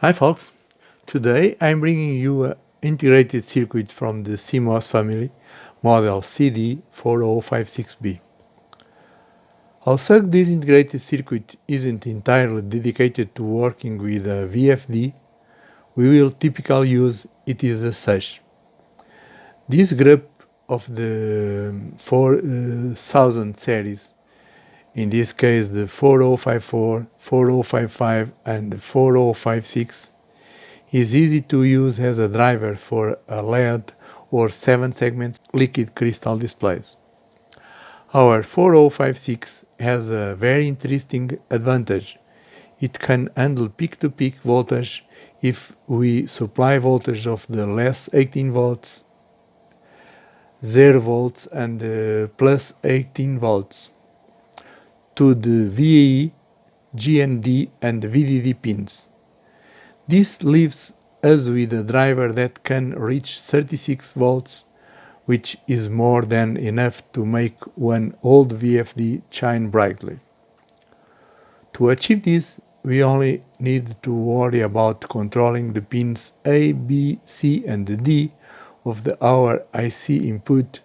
Hi folks, today I'm bringing you an integrated circuit from the CMOS family, model CD4056B. Although this integrated circuit isn't entirely dedicated to working with a VFD, we will typically use it as such. This group of the 4000 series, in this case the 4054, 4055 and the 4056, is easy to use as a driver for a LED or 7-segment liquid crystal displays. Our 4056 has a very interesting advantage. It can handle peak-to-peak voltage if we supply voltage of the less 18 volts, 0 volts and plus 18 volts to the VEE, GND and VDD pins. This leaves us with a driver that can reach 36 volts, which is more than enough to make one old VFD shine brightly. To achieve this, we only need to worry about controlling the pins A, B, C and D of our IC input,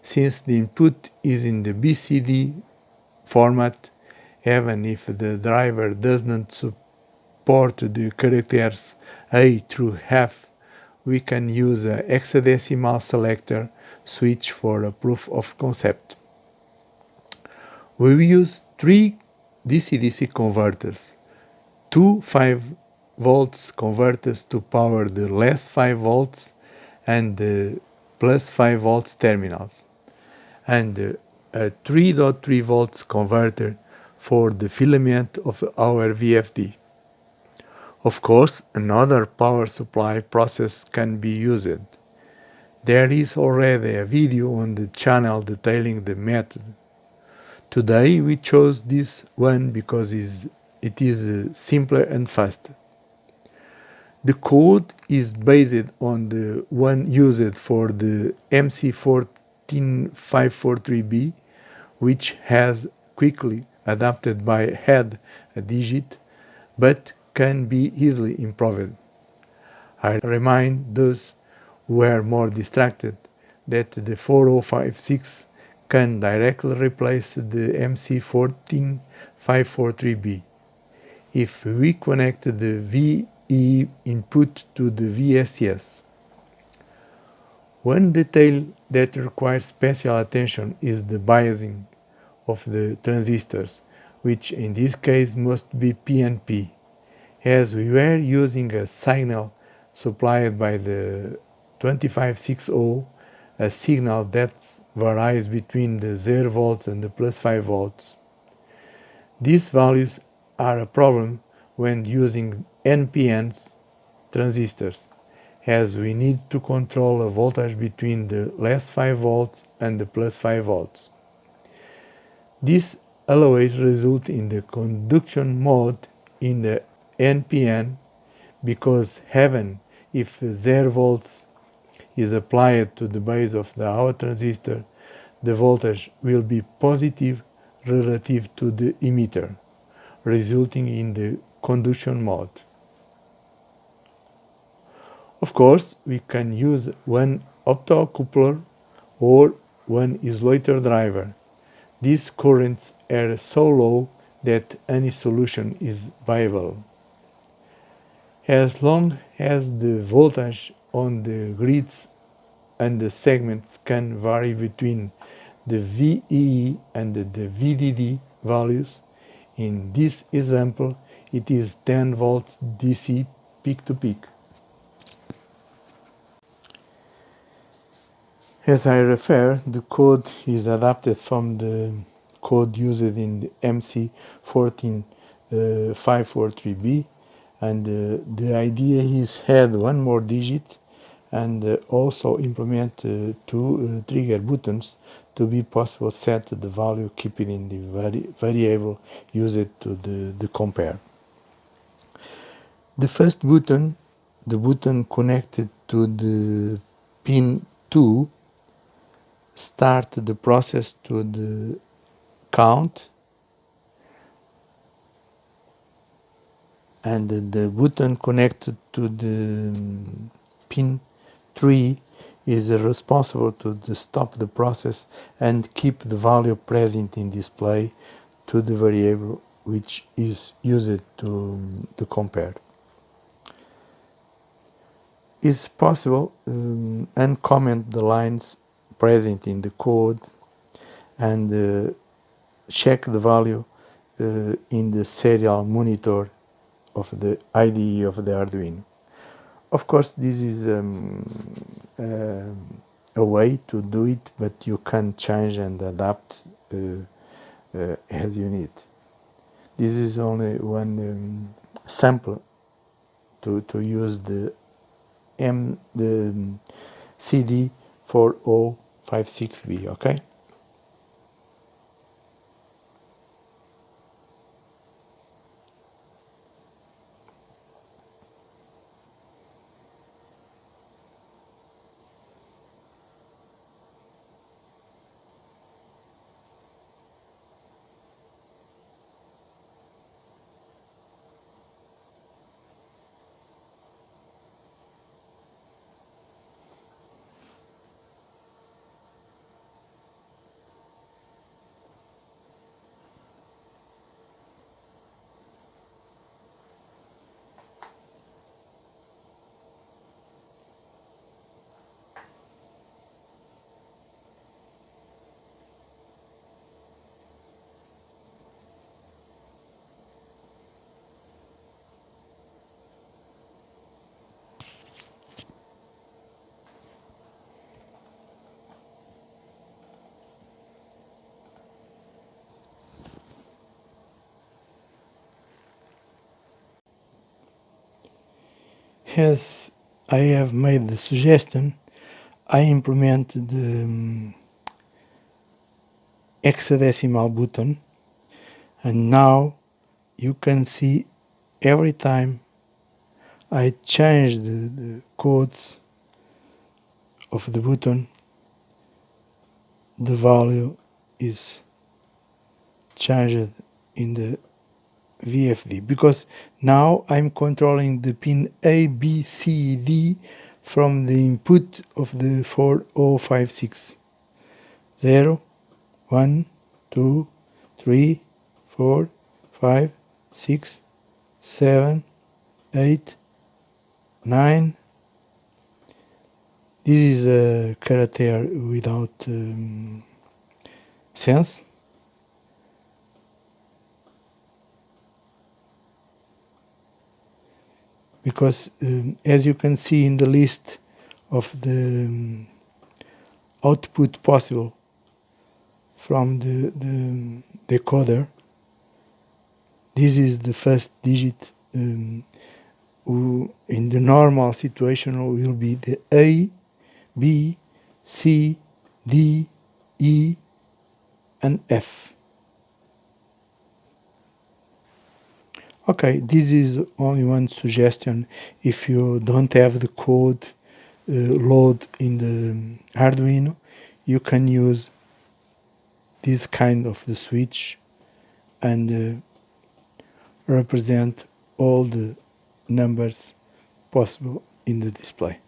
since the input is in the BCD format. Even if the driver does not support the characters A through F, we can use a hexadecimal selector switch for a proof of concept. We will use 3 DC-DC converters, 2 5 volts converters to power the less 5 volts and the plus 5 volts terminals, and a 3.3 volts converter for the filament of our VFD. Of course, another power supply process can be used. There is already a video on the channel detailing the method. Today we chose this one because it is simpler and faster. The code is based on the one used for the MC14543B, which has quickly adapted by add a digit, but can be easily improved. I remind those who are more distracted that the 4056 can directly replace the MC14543B. If we connect the VEE input to the VSS. One detail that requires special attention is the biasing of the transistors, which in this case must be PNP, as we were using a signal supplied by the 2560, a signal that varies between the 0 volts and the plus 5 volts. These values are a problem when using NPN transistors, as we need to control a voltage between the less 5 volts and the plus 5 volts. This always results in the conduction mode in the NPN, because even if 0 volts is applied to the base of our transistor, the voltage will be positive relative to the emitter, resulting in the conduction mode. Of course, we can use one optocoupler or one isolator driver. These currents are so low that any solution is viable. As long as the voltage on the grids and the segments can vary between the VEE and the VDD values, in this example it is 10 volts DC peak-to-peak. As I refer, the code is adapted from the code used in the MC14543B, and the idea is add one more digit and also implement 2 trigger buttons to be possible set the value keeping in the variable used to the compare. The first button, the button connected to the pin 2, start the process to the count and the button connected to the pin 3 is responsible to stop the process and keep the value present in display to the variable which is used to compare. It's possible uncomment the lines present in the code and check the value in the serial monitor of the IDE of the Arduino. Of course, this is a way to do it, but you can change and adapt as you need. This is only one sample to use the CD4056B, okay? As I have made the suggestion, I implement the hexadecimal button, and now you can see every time I change the codes of the button, the value is changed in the VFD, because now I'm controlling the pin A, B, C, D from the input of the 4056. 0, 1, 2, 3, 4, 5, 6, 7, 8, 9. This is a character without sense. Because as you can see in the list of the output possible from the decoder, this is the first digit. In the normal situation will be the A, B, C, D, E, and F. Okay, this is only one suggestion. If you don't have the code load in the Arduino, you can use this kind of the switch and represent all the numbers possible in the display.